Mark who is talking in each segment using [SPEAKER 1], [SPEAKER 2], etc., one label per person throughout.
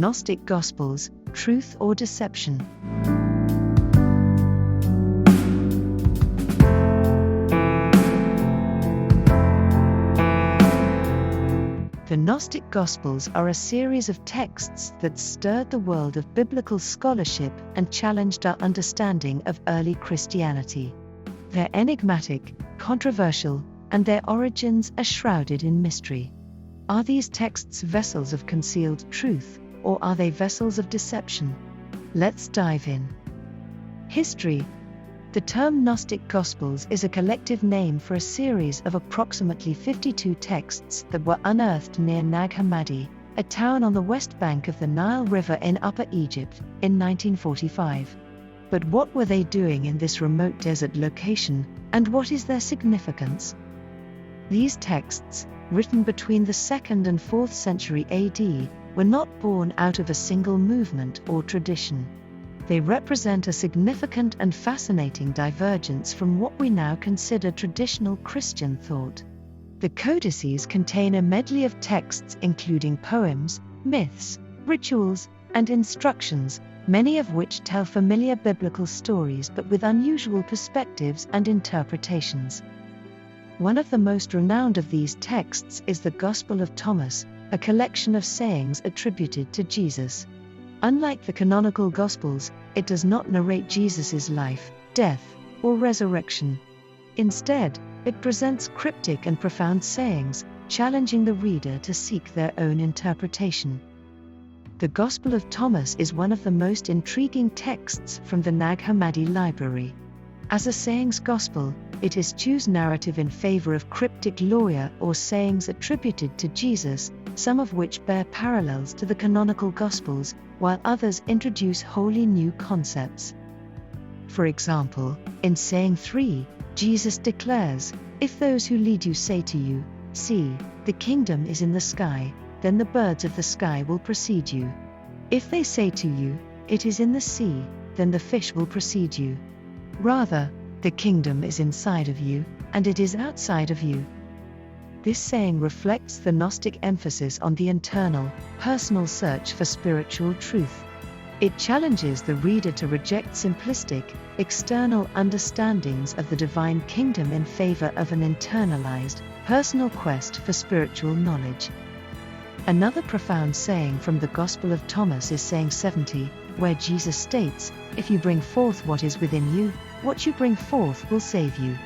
[SPEAKER 1] Gnostic Gospels, Truth or Deception? The Gnostic Gospels are a series of texts that stirred the world of biblical scholarship and challenged our understanding of early Christianity. They're enigmatic, controversial, and their origins are shrouded in mystery. Are these texts vessels of concealed truth, or are they vessels of deception? Let's dive in. History. The term Gnostic Gospels is a collective name for a series of approximately 52 texts that were unearthed near Nag Hammadi, a town on the west bank of the Nile River in Upper Egypt, in 1945. But what were they doing in this remote desert location, and what is their significance? These texts, written between the 2nd and 4th century AD, were not born out of a single movement or tradition. They represent a significant and fascinating divergence from what we now consider traditional Christian thought. The codices contain a medley of texts including poems, myths, rituals, and instructions, many of which tell familiar biblical stories but with unusual perspectives and interpretations. One of the most renowned of these texts is the Gospel of Thomas, a collection of sayings attributed to Jesus. Unlike the Canonical Gospels, it does not narrate Jesus' life, death, or resurrection. Instead, it presents cryptic and profound sayings, challenging the reader to seek their own interpretation. The Gospel of Thomas is one of the most intriguing texts from the Nag Hammadi library. As a sayings gospel, it eschews narrative in favor of cryptic lore or sayings attributed to Jesus, some of which bear parallels to the Canonical Gospels, while others introduce wholly new concepts. For example, in saying 3, Jesus declares, "If those who lead you say to you, 'See, the kingdom is in the sky,' then the birds of the sky will precede you. If they say to you, 'It is in the sea,' then the fish will precede you. Rather, the kingdom is inside of you, and it is outside of you." This saying reflects the Gnostic emphasis on the internal, personal search for spiritual truth. It challenges the reader to reject simplistic, external understandings of the divine kingdom in favor of an internalized, personal quest for spiritual knowledge. Another profound saying from the Gospel of Thomas is saying 70, where Jesus states, "If you bring forth what is within you, what you bring forth will save you.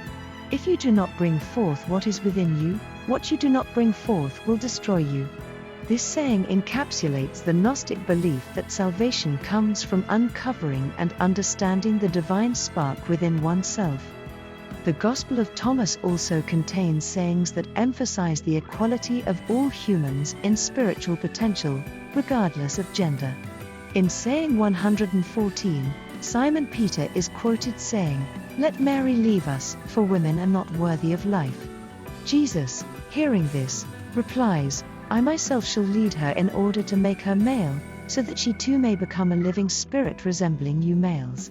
[SPEAKER 1] If you do not bring forth what is within you, what you do not bring forth will destroy you." This saying encapsulates the Gnostic belief that salvation comes from uncovering and understanding the divine spark within oneself. The Gospel of Thomas also contains sayings that emphasize the equality of all humans in spiritual potential, regardless of gender. In saying 114, Simon Peter is quoted saying, "Let Mary leave us, for women are not worthy of life." Jesus, hearing this, replies, "I myself shall lead her in order to make her male, so that she too may become a living spirit resembling you males.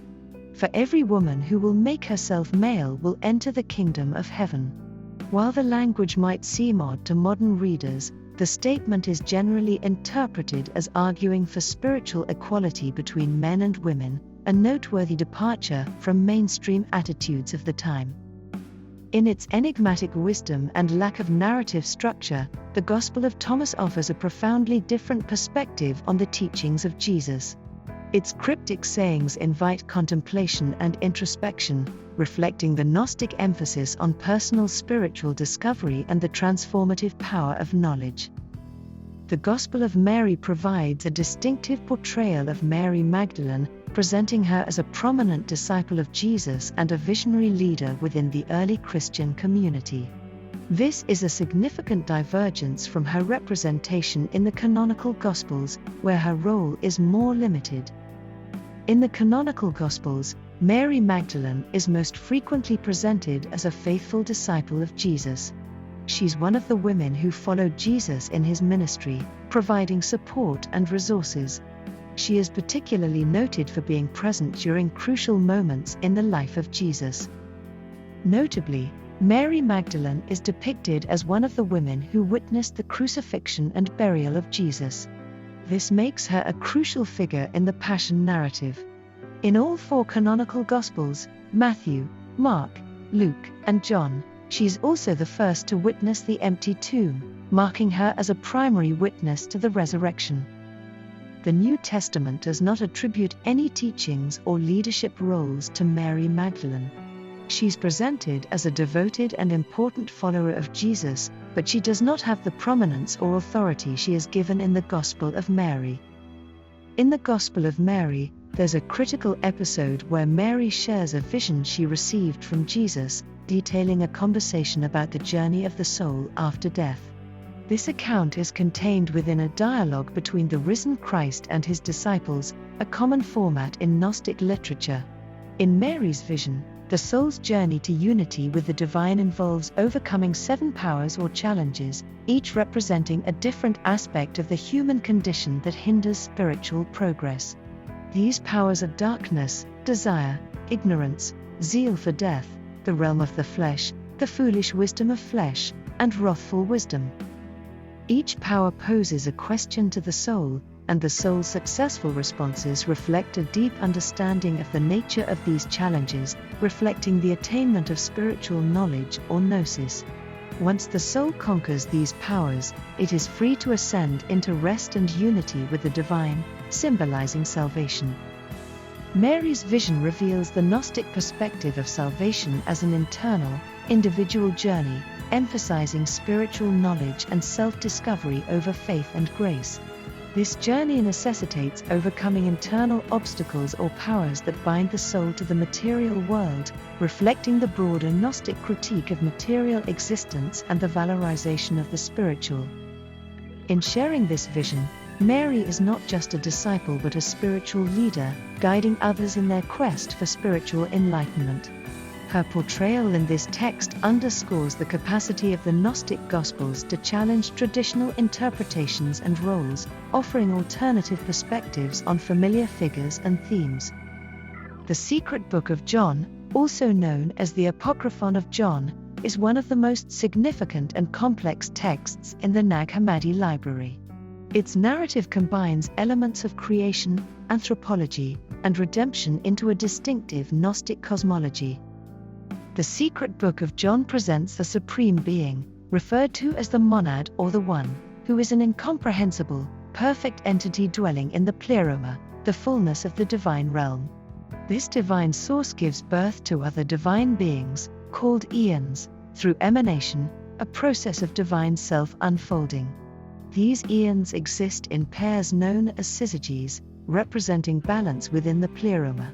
[SPEAKER 1] For every woman who will make herself male will enter the kingdom of heaven." While the language might seem odd to modern readers, the statement is generally interpreted as arguing for spiritual equality between men and women, a noteworthy departure from mainstream attitudes of the time. In its enigmatic wisdom and lack of narrative structure, the Gospel of Thomas offers a profoundly different perspective on the teachings of Jesus. Its cryptic sayings invite contemplation and introspection, reflecting the Gnostic emphasis on personal spiritual discovery and the transformative power of knowledge. The Gospel of Mary provides a distinctive portrayal of Mary Magdalene, presenting her as a prominent disciple of Jesus and a visionary leader within the early Christian community. This is a significant divergence from her representation in the Canonical Gospels, where her role is more limited. In the Canonical Gospels, Mary Magdalene is most frequently presented as a faithful disciple of Jesus. She's one of the women who followed Jesus in his ministry, providing support and resources. She is particularly noted for being present during crucial moments in the life of Jesus. Notably, Mary Magdalene is depicted as one of the women who witnessed the crucifixion and burial of Jesus. This makes her a crucial figure in the Passion narrative. In all 4 canonical Gospels, Matthew, Mark, Luke, and John, she is also the first to witness the empty tomb, marking her as a primary witness to the resurrection. The New Testament does not attribute any teachings or leadership roles to Mary Magdalene. She's presented as a devoted and important follower of Jesus, but she does not have the prominence or authority she is given in the Gospel of Mary. In the Gospel of Mary, there's a critical episode where Mary shares a vision she received from Jesus, detailing a conversation about the journey of the soul after death. This account is contained within a dialogue between the risen Christ and his disciples, a common format in Gnostic literature. In Mary's vision, the soul's journey to unity with the divine involves overcoming 7 powers or challenges, each representing a different aspect of the human condition that hinders spiritual progress. These powers are darkness, desire, ignorance, zeal for death, the realm of the flesh, the foolish wisdom of flesh, and wrathful wisdom. Each power poses a question to the soul, and the soul's successful responses reflect a deep understanding of the nature of these challenges, reflecting the attainment of spiritual knowledge or gnosis. Once the soul conquers these powers, it is free to ascend into rest and unity with the divine, symbolizing salvation. Mary's vision reveals the Gnostic perspective of salvation as an internal, individual journey, emphasizing spiritual knowledge and self-discovery over faith and grace. This journey necessitates overcoming internal obstacles or powers that bind the soul to the material world, reflecting the broader Gnostic critique of material existence and the valorization of the spiritual. In sharing this vision, Mary is not just a disciple but a spiritual leader, guiding others in their quest for spiritual enlightenment. Her portrayal in this text underscores the capacity of the Gnostic Gospels to challenge traditional interpretations and roles, offering alternative perspectives on familiar figures and themes. The Secret Book of John, also known as the Apocryphon of John, is one of the most significant and complex texts in the Nag Hammadi library. Its narrative combines elements of creation, anthropology, and redemption into a distinctive Gnostic cosmology. The Secret Book of John presents the Supreme Being, referred to as the Monad or the One, who is an incomprehensible, perfect entity dwelling in the pleroma, the fullness of the divine realm. This divine source gives birth to other divine beings, called eons, through emanation, a process of divine self-unfolding. These eons exist in pairs known as syzygies, representing balance within the pleroma.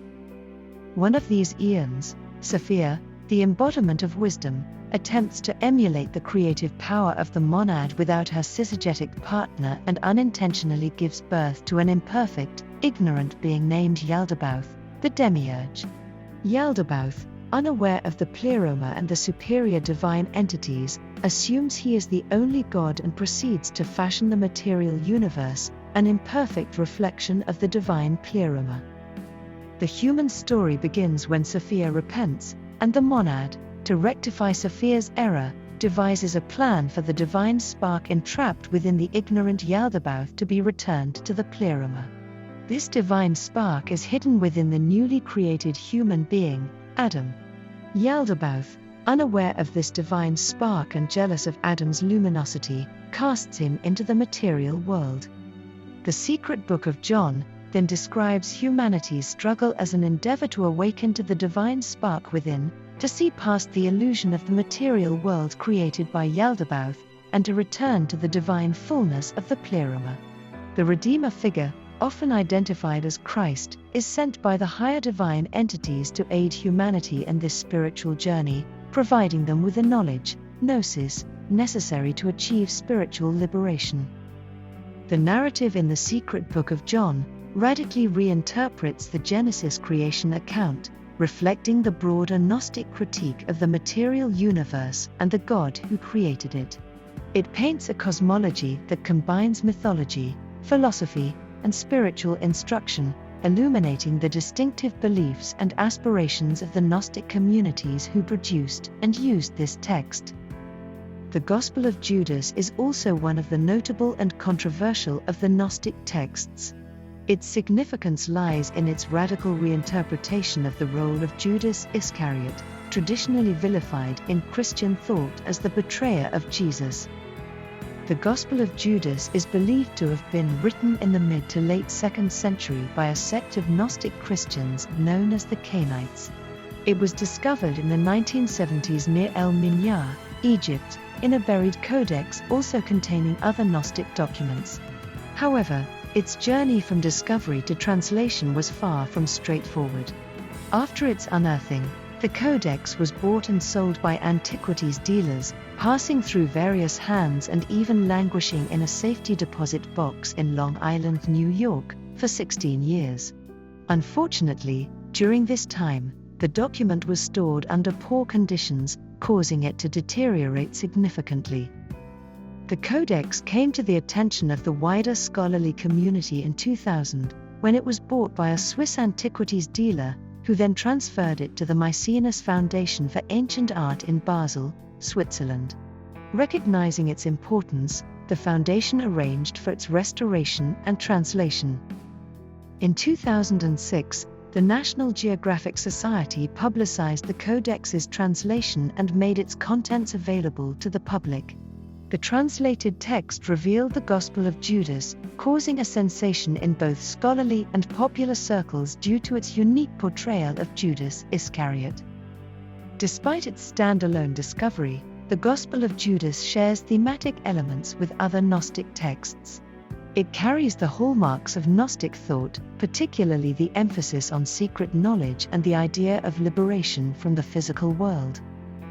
[SPEAKER 1] One of these eons, Sophia, the embodiment of wisdom, attempts to emulate the creative power of the monad without her syzygetic partner and unintentionally gives birth to an imperfect, ignorant being named Yaldabaoth, the demiurge. Yaldabaoth, unaware of the pleroma and the superior divine entities, assumes he is the only god and proceeds to fashion the material universe, an imperfect reflection of the divine pleroma. The human story begins when Sophia repents, and the monad, to rectify Sophia's error, devises a plan for the divine spark entrapped within the ignorant Yaldabaoth to be returned to the pleroma. This divine spark is hidden within the newly created human being, Adam. Yaldabaoth, unaware of this divine spark and jealous of Adam's luminosity, casts him into the material world. The Secret Book of John then describes humanity's struggle as an endeavor to awaken to the divine spark within, to see past the illusion of the material world created by Yaldabaoth, and to return to the divine fullness of the pleroma. The Redeemer figure, often identified as Christ, is sent by the higher divine entities to aid humanity in this spiritual journey, providing them with the knowledge, gnosis, necessary to achieve spiritual liberation. The narrative in the Secret Book of John radically reinterprets the Genesis creation account, reflecting the broader Gnostic critique of the material universe and the God who created it. It paints a cosmology that combines mythology, philosophy, and spiritual instruction, illuminating the distinctive beliefs and aspirations of the Gnostic communities who produced and used this text. The Gospel of Judas is also one of the notable and controversial of the Gnostic texts. Its significance lies in its radical reinterpretation of the role of Judas Iscariot, traditionally vilified in Christian thought as the betrayer of Jesus. The Gospel of Judas is believed to have been written in the mid to late 2nd century by a sect of Gnostic Christians known as the Canaanites. It was discovered in the 1970s near El Minyar, Egypt, in a buried codex also containing other Gnostic documents. However, its journey from discovery to translation was far from straightforward. After its unearthing, the codex was bought and sold by antiquities dealers, passing through various hands and even languishing in a safety deposit box in Long Island, New York, for 16 years. Unfortunately, during this time, the document was stored under poor conditions, causing it to deteriorate significantly. The codex came to the attention of the wider scholarly community in 2000, when it was bought by a Swiss antiquities dealer, who then transferred it to the Maecenas Foundation for Ancient Art in Basel, Switzerland. Recognizing its importance, the foundation arranged for its restoration and translation. In 2006, the National Geographic Society publicized the codex's translation and made its contents available to the public. The translated text revealed the Gospel of Judas, causing a sensation in both scholarly and popular circles due to its unique portrayal of Judas Iscariot. Despite its standalone discovery, the Gospel of Judas shares thematic elements with other Gnostic texts. It carries the hallmarks of Gnostic thought, particularly the emphasis on secret knowledge and the idea of liberation from the physical world.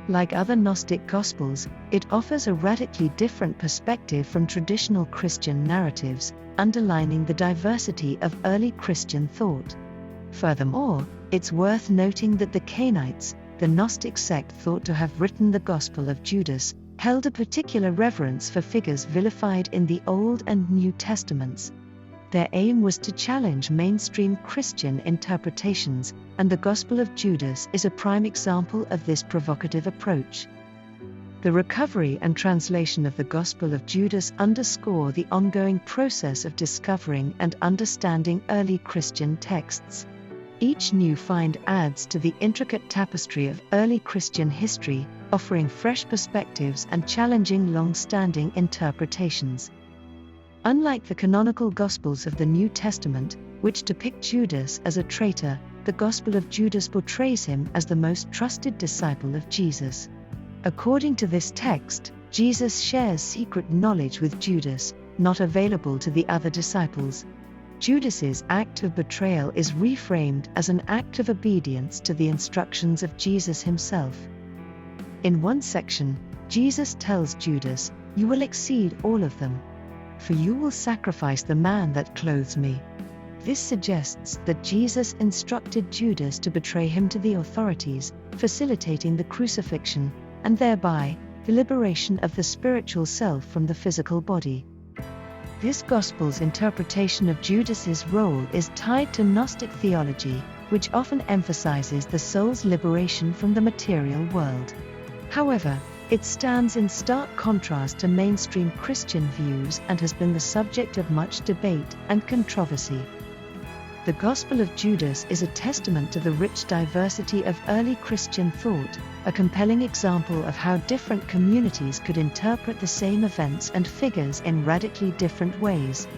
[SPEAKER 1] Like other Gnostic Gospels, it offers a radically different perspective from traditional Christian narratives, underlining the diversity of early Christian thought. Furthermore, it's worth noting that the Canaanites, the Gnostic sect thought to have written the Gospel of Judas, held a particular reverence for figures vilified in the Old and New Testaments. Their aim was to challenge mainstream Christian interpretations, and the Gospel of Judas is a prime example of this provocative approach. The recovery and translation of the Gospel of Judas underscore the ongoing process of discovering and understanding early Christian texts. Each new find adds to the intricate tapestry of early Christian history, offering fresh perspectives and challenging long-standing interpretations. Unlike the canonical Gospels of the New Testament, which depict Judas as a traitor, the Gospel of Judas portrays him as the most trusted disciple of Jesus. According to this text, Jesus shares secret knowledge with Judas, not available to the other disciples. Judas's act of betrayal is reframed as an act of obedience to the instructions of Jesus himself. In one section, Jesus tells Judas, "You will exceed all of them, for you will sacrifice the man that clothes me." This suggests that Jesus instructed Judas to betray him to the authorities, facilitating the crucifixion, and thereby, the liberation of the spiritual self from the physical body. This Gospel's interpretation of Judas's role is tied to Gnostic theology, which often emphasizes the soul's liberation from the material world. However, it stands in stark contrast to mainstream Christian views and has been the subject of much debate and controversy. The Gospel of Judas is a testament to the rich diversity of early Christian thought, a compelling example of how different communities could interpret the same events and figures in radically different ways.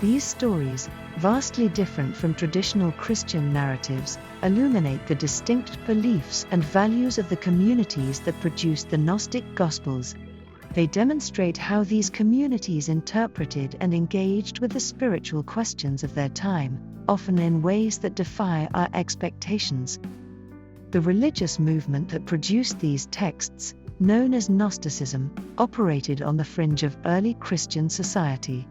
[SPEAKER 1] These stories, vastly different from traditional Christian narratives, illuminate the distinct beliefs and values of the communities that produced the Gnostic Gospels. They demonstrate how these communities interpreted and engaged with the spiritual questions of their time, often in ways that defy our expectations. The religious movement that produced these texts, known as Gnosticism, operated on the fringe of early Christian society.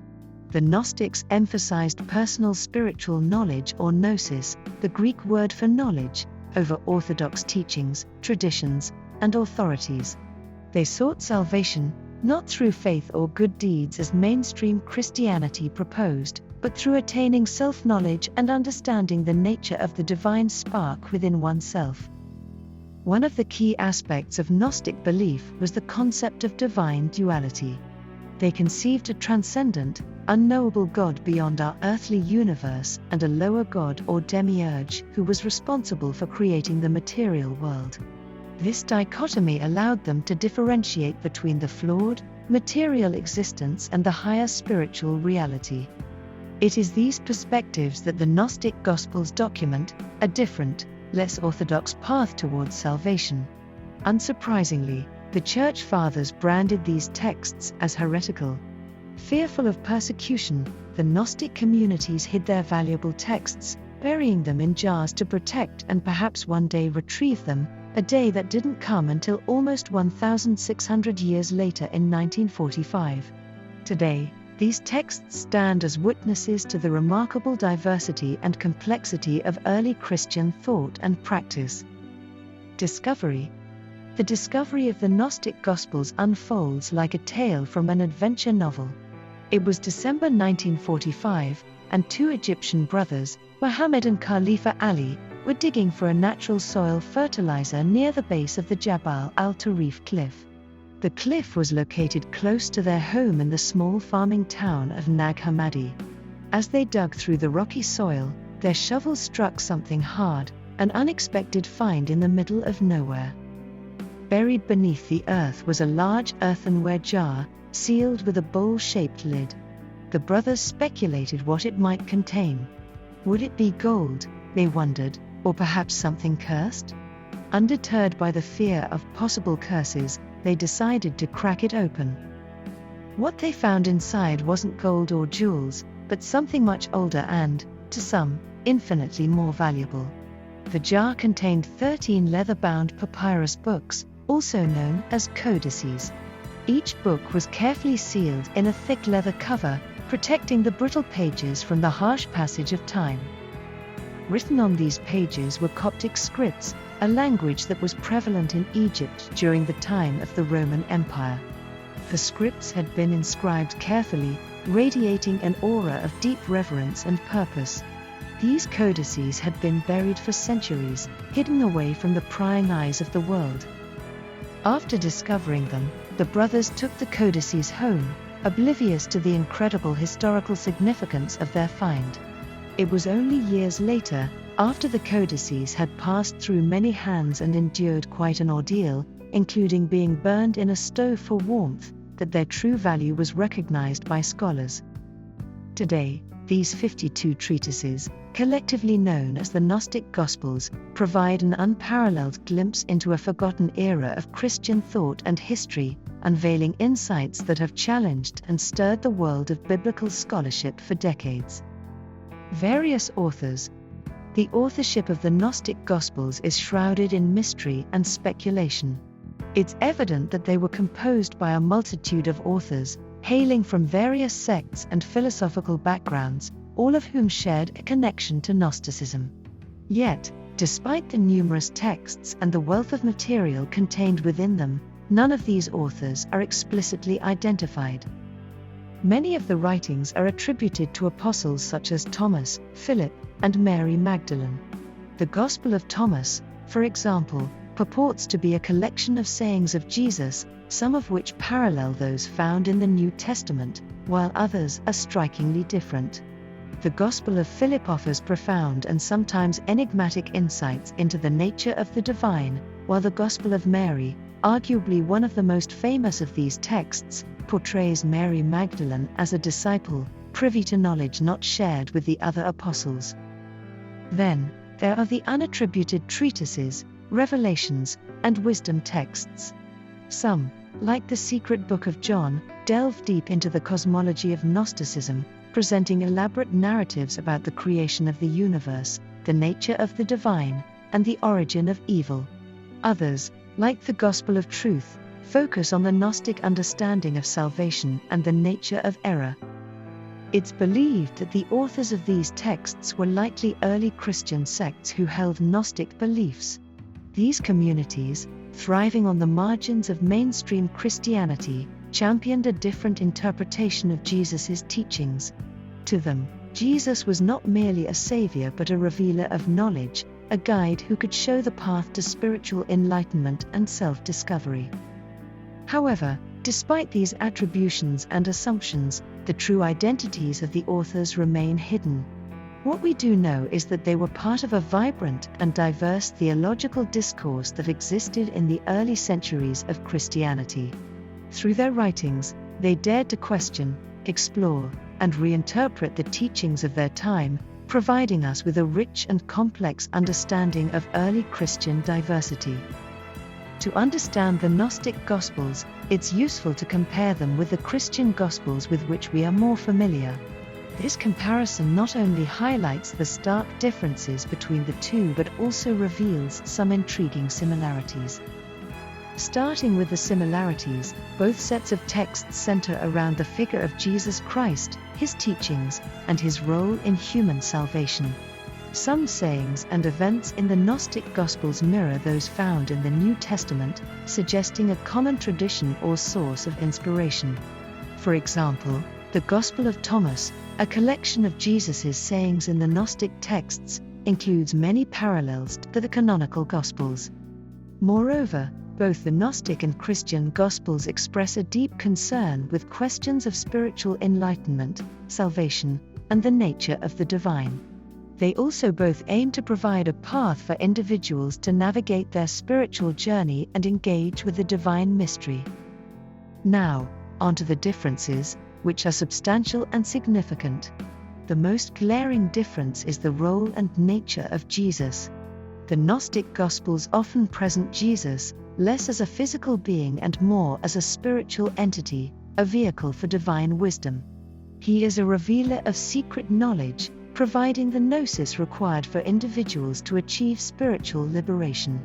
[SPEAKER 1] The Gnostics emphasized personal spiritual knowledge or gnosis, the Greek word for knowledge, over orthodox teachings, traditions, and authorities. They sought salvation, not through faith or good deeds as mainstream Christianity proposed, but through attaining self-knowledge and understanding the nature of the divine spark within oneself. One of the key aspects of Gnostic belief was the concept of divine duality. They conceived a transcendent, unknowable God beyond our earthly universe and a lower God or demiurge who was responsible for creating the material world. This dichotomy allowed them to differentiate between the flawed, material existence and the higher spiritual reality. It is these perspectives that the Gnostic Gospels document a different, less orthodox path towards salvation. Unsurprisingly, the Church Fathers branded these texts as heretical. Fearful of persecution, the Gnostic communities hid their valuable texts, burying them in jars to protect and perhaps one day retrieve them, a day that didn't come until almost 1,600 years later in 1945. Today, these texts stand as witnesses to the remarkable diversity and complexity of early Christian thought and practice. Discovery. The discovery of the Gnostic Gospels unfolds like a tale from an adventure novel. It was December 1945, and two Egyptian brothers, Muhammad and Khalifa Ali, were digging for a natural soil fertilizer near the base of the Jabal al-Tarif cliff. The cliff was located close to their home in the small farming town of Nag Hammadi. As they dug through the rocky soil, their shovels struck something hard, an unexpected find in the middle of nowhere. Buried beneath the earth was a large earthenware jar, sealed with a bowl-shaped lid. The brothers speculated what it might contain. Would it be gold, they wondered, or perhaps something cursed? Undeterred by the fear of possible curses, they decided to crack it open. What they found inside wasn't gold or jewels, but something much older and, to some, infinitely more valuable. The jar contained 13 leather-bound papyrus books, also known as codices. Each book was carefully sealed in a thick leather cover, protecting the brittle pages from the harsh passage of time. Written on these pages were Coptic scripts, a language that was prevalent in Egypt during the time of the Roman Empire. The scripts had been inscribed carefully, radiating an aura of deep reverence and purpose. These codices had been buried for centuries, hidden away from the prying eyes of the world. After discovering them, the brothers took the codices home, oblivious to the incredible historical significance of their find. It was only years later, after the codices had passed through many hands and endured quite an ordeal, including being burned in a stove for warmth, that their true value was recognized by scholars. Today, these 52 treatises, collectively known as the Gnostic Gospels, provide an unparalleled glimpse into a forgotten era of Christian thought and history, unveiling insights that have challenged and stirred the world of biblical scholarship for decades. Various authors. The authorship of the Gnostic Gospels is shrouded in mystery and speculation. It's evident that they were composed by a multitude of authors, hailing from various sects and philosophical backgrounds, all of whom shared a connection to Gnosticism. Yet, despite the numerous texts and the wealth of material contained within them, none of these authors are explicitly identified. Many of the writings are attributed to apostles such as Thomas, Philip, and Mary Magdalene. The Gospel of Thomas, for example, purports to be a collection of sayings of Jesus, some of which parallel those found in the New Testament, while others are strikingly different. The Gospel of Philip offers profound and sometimes enigmatic insights into the nature of the divine, while the Gospel of Mary, arguably one of the most famous of these texts, portrays Mary Magdalene as a disciple, privy to knowledge not shared with the other apostles. Then, there are the unattributed treatises, revelations, and wisdom texts. Some, like the Secret Book of John, delve deep into the cosmology of Gnosticism, presenting elaborate narratives about the creation of the universe, the nature of the divine, and the origin of evil. Others, like the Gospel of Truth, focus on the Gnostic understanding of salvation and the nature of error. It's believed that the authors of these texts were likely early Christian sects who held Gnostic beliefs. These communities, thriving on the margins of mainstream Christianity, championed a different interpretation of Jesus' teachings. To them, Jesus was not merely a savior but a revealer of knowledge, a guide who could show the path to spiritual enlightenment and self-discovery. However, despite these attributions and assumptions, the true identities of the authors remain hidden. What we do know is that they were part of a vibrant and diverse theological discourse that existed in the early centuries of Christianity. Through their writings, they dared to question, explore, and reinterpret the teachings of their time, providing us with a rich and complex understanding of early Christian diversity. To understand the Gnostic Gospels, it's useful to compare them with the Christian Gospels with which we are more familiar. This comparison not only highlights the stark differences between the two but also reveals some intriguing similarities. Starting with the similarities, both sets of texts center around the figure of Jesus Christ, his teachings, and his role in human salvation. Some sayings and events in the Gnostic Gospels mirror those found in the New Testament, suggesting a common tradition or source of inspiration. For example, the Gospel of Thomas, a collection of Jesus' sayings in the Gnostic texts, includes many parallels to the Canonical Gospels. Moreover, both the Gnostic and Christian Gospels express a deep concern with questions of spiritual enlightenment, salvation, and the nature of the divine. They also both aim to provide a path for individuals to navigate their spiritual journey and engage with the divine mystery. Now, onto the differences, which are substantial and significant. The most glaring difference is the role and nature of Jesus. The Gnostic Gospels often present Jesus less as a physical being and more as a spiritual entity, a vehicle for divine wisdom. He is a revealer of secret knowledge, providing the gnosis required for individuals to achieve spiritual liberation.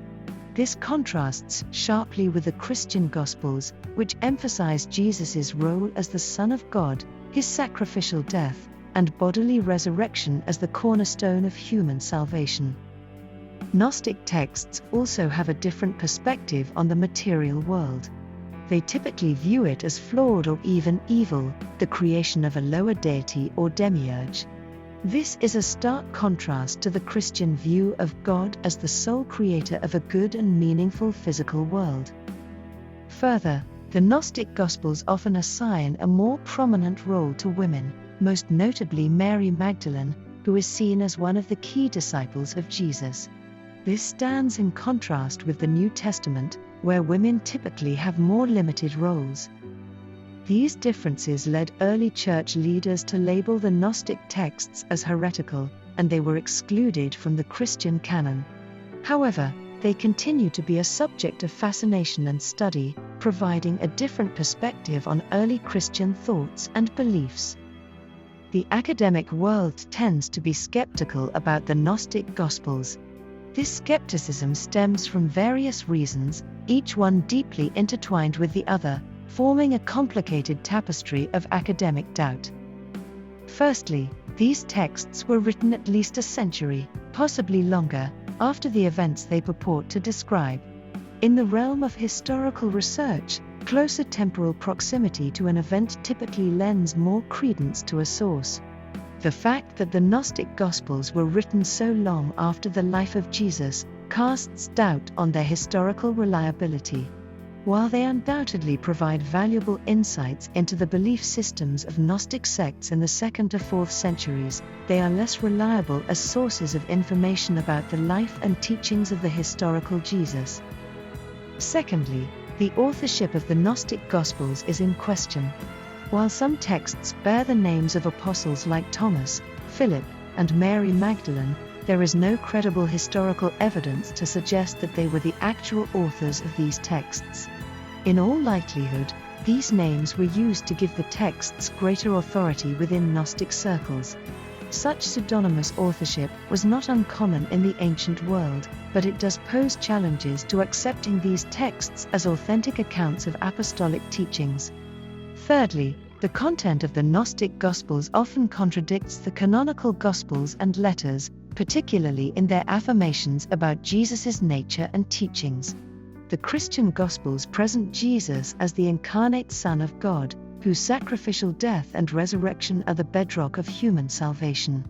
[SPEAKER 1] This contrasts sharply with the Christian Gospels, which emphasize Jesus' role as the Son of God, his sacrificial death, and bodily resurrection as the cornerstone of human salvation. Gnostic texts also have a different perspective on the material world. They typically view it as flawed or even evil, the creation of a lower deity or demiurge. This is a stark contrast to the Christian view of God as the sole creator of a good and meaningful physical world. Further, the Gnostic Gospels often assign a more prominent role to women, most notably Mary Magdalene, who is seen as one of the key disciples of Jesus. This stands in contrast with the New Testament, where women typically have more limited roles. These differences led early church leaders to label the Gnostic texts as heretical, and they were excluded from the Christian canon. However, they continue to be a subject of fascination and study, providing a different perspective on early Christian thoughts and beliefs. The academic world tends to be skeptical about the Gnostic Gospels. This skepticism stems from various reasons, each one deeply intertwined with the other, forming a complicated tapestry of academic doubt. Firstly, these texts were written at least a century, possibly longer, after the events they purport to describe. In the realm of historical research, closer temporal proximity to an event typically lends more credence to a source. The fact that the Gnostic Gospels were written so long after the life of Jesus casts doubt on their historical reliability. While they undoubtedly provide valuable insights into the belief systems of Gnostic sects in the 2nd to 4th centuries, they are less reliable as sources of information about the life and teachings of the historical Jesus. Secondly, the authorship of the Gnostic Gospels is in question. While some texts bear the names of apostles like Thomas, Philip, and Mary Magdalene, there is no credible historical evidence to suggest that they were the actual authors of these texts. In all likelihood, these names were used to give the texts greater authority within Gnostic circles. Such pseudonymous authorship was not uncommon in the ancient world, but it does pose challenges to accepting these texts as authentic accounts of apostolic teachings. Thirdly, the content of the Gnostic Gospels often contradicts the canonical Gospels and letters, particularly in their affirmations about Jesus' nature and teachings. The Christian Gospels present Jesus as the incarnate Son of God, whose sacrificial death and resurrection are the bedrock of human salvation.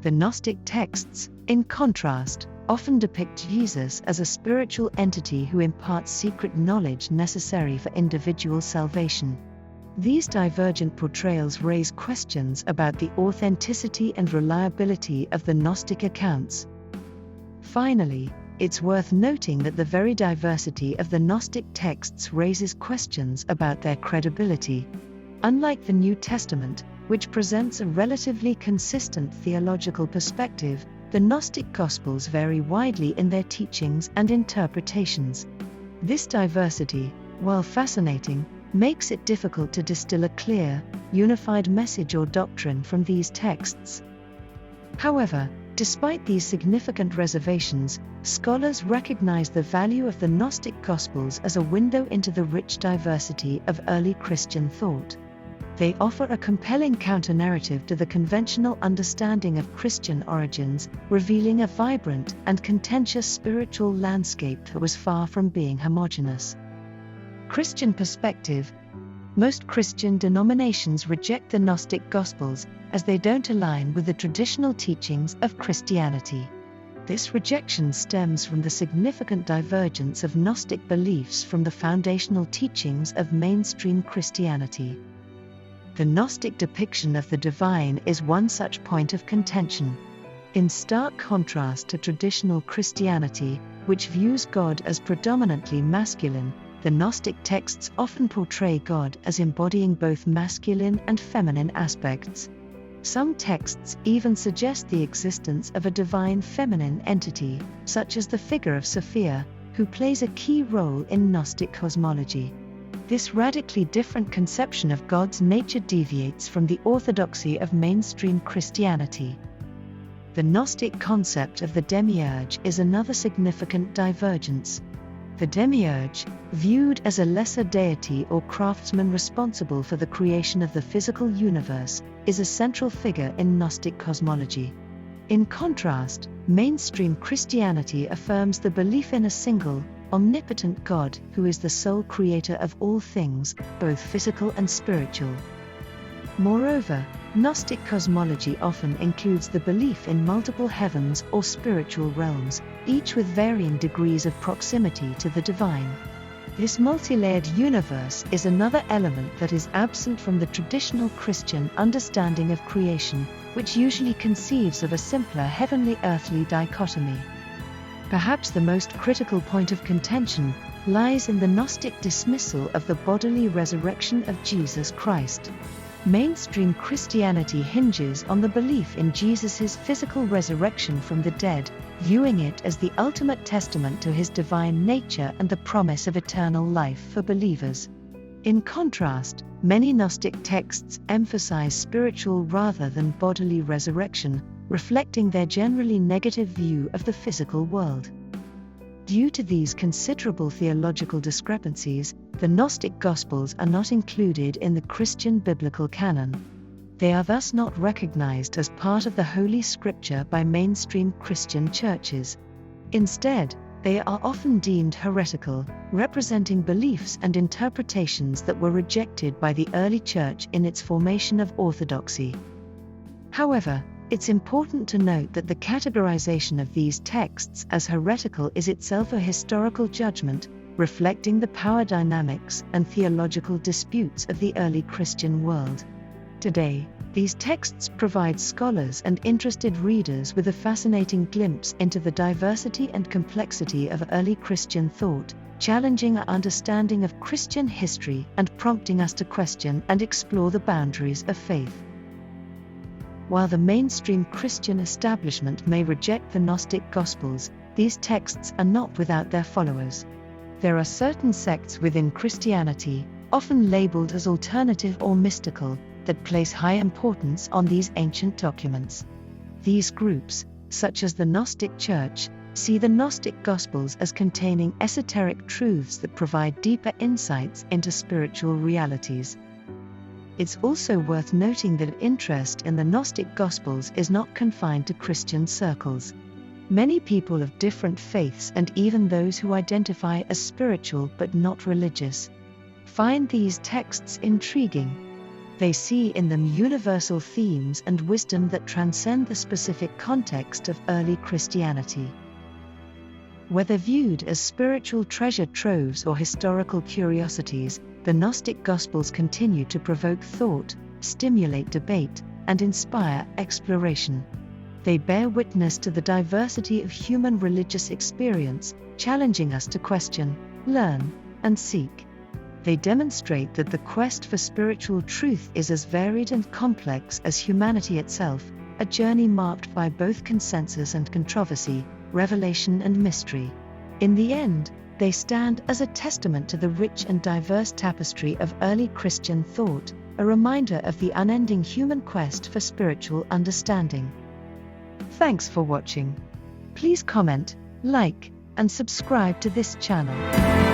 [SPEAKER 1] The Gnostic texts, in contrast, often depict Jesus as a spiritual entity who imparts secret knowledge necessary for individual salvation. These divergent portrayals raise questions about the authenticity and reliability of the Gnostic accounts. Finally, it's worth noting that the very diversity of the Gnostic texts raises questions about their credibility. Unlike the New Testament, which presents a relatively consistent theological perspective, the Gnostic Gospels vary widely in their teachings and interpretations. This diversity, while fascinating, makes it difficult to distill a clear, unified message or doctrine from these texts. However, despite these significant reservations, scholars recognize the value of the Gnostic Gospels as a window into the rich diversity of early Christian thought. They offer a compelling counter-narrative to the conventional understanding of Christian origins, revealing a vibrant and contentious spiritual landscape that was far from being homogeneous. Christian perspective. Most Christian denominations reject the Gnostic Gospels, as they don't align with the traditional teachings of Christianity. This rejection stems from the significant divergence of Gnostic beliefs from the foundational teachings of mainstream Christianity. The Gnostic depiction of the divine is one such point of contention. In stark contrast to traditional Christianity, which views God as predominantly masculine, the Gnostic texts often portray God as embodying both masculine and feminine aspects. Some texts even suggest the existence of a divine feminine entity, such as the figure of Sophia, who plays a key role in Gnostic cosmology. This radically different conception of God's nature deviates from the orthodoxy of mainstream Christianity. The Gnostic concept of the demiurge is another significant divergence. The demiurge, viewed as a lesser deity or craftsman responsible for the creation of the physical universe, is a central figure in Gnostic cosmology. In contrast, mainstream Christianity affirms the belief in a single, omnipotent God who is the sole creator of all things, both physical and spiritual. Moreover, Gnostic cosmology often includes the belief in multiple heavens or spiritual realms, each with varying degrees of proximity to the divine. This multi-layered universe is another element that is absent from the traditional Christian understanding of creation, which usually conceives of a simpler heavenly-earthly dichotomy. Perhaps the most critical point of contention lies in the Gnostic dismissal of the bodily resurrection of Jesus Christ. Mainstream Christianity hinges on the belief in Jesus' physical resurrection from the dead, viewing it as the ultimate testament to his divine nature and the promise of eternal life for believers. In contrast, many Gnostic texts emphasize spiritual rather than bodily resurrection, reflecting their generally negative view of the physical world. Due to these considerable theological discrepancies, the Gnostic Gospels are not included in the Christian biblical canon. They are thus not recognized as part of the Holy Scripture by mainstream Christian churches. Instead, they are often deemed heretical, representing beliefs and interpretations that were rejected by the early church in its formation of orthodoxy. However, it's important to note that the categorization of these texts as heretical is itself a historical judgment, reflecting the power dynamics and theological disputes of the early Christian world. Today, these texts provide scholars and interested readers with a fascinating glimpse into the diversity and complexity of early Christian thought, challenging our understanding of Christian history and prompting us to question and explore the boundaries of faith. While the mainstream Christian establishment may reject the Gnostic Gospels, these texts are not without their followers. There are certain sects within Christianity, often labeled as alternative or mystical, that place high importance on these ancient documents. These groups, such as the Gnostic Church, see the Gnostic Gospels as containing esoteric truths that provide deeper insights into spiritual realities. It's also worth noting that interest in the Gnostic Gospels is not confined to Christian circles. Many people of different faiths and even those who identify as spiritual but not religious find these texts intriguing. They see in them universal themes and wisdom that transcend the specific context of early Christianity. Whether viewed as spiritual treasure troves or historical curiosities, the Gnostic Gospels continue to provoke thought, stimulate debate, and inspire exploration. They bear witness to the diversity of human religious experience, challenging us to question, learn, and seek. They demonstrate that the quest for spiritual truth is as varied and complex as humanity itself, a journey marked by both consensus and controversy, revelation and mystery. In the end, they stand as a testament to the rich and diverse tapestry of early Christian thought, a reminder of the unending human quest for spiritual understanding. Thanks for watching. Please comment, like, and subscribe to this channel.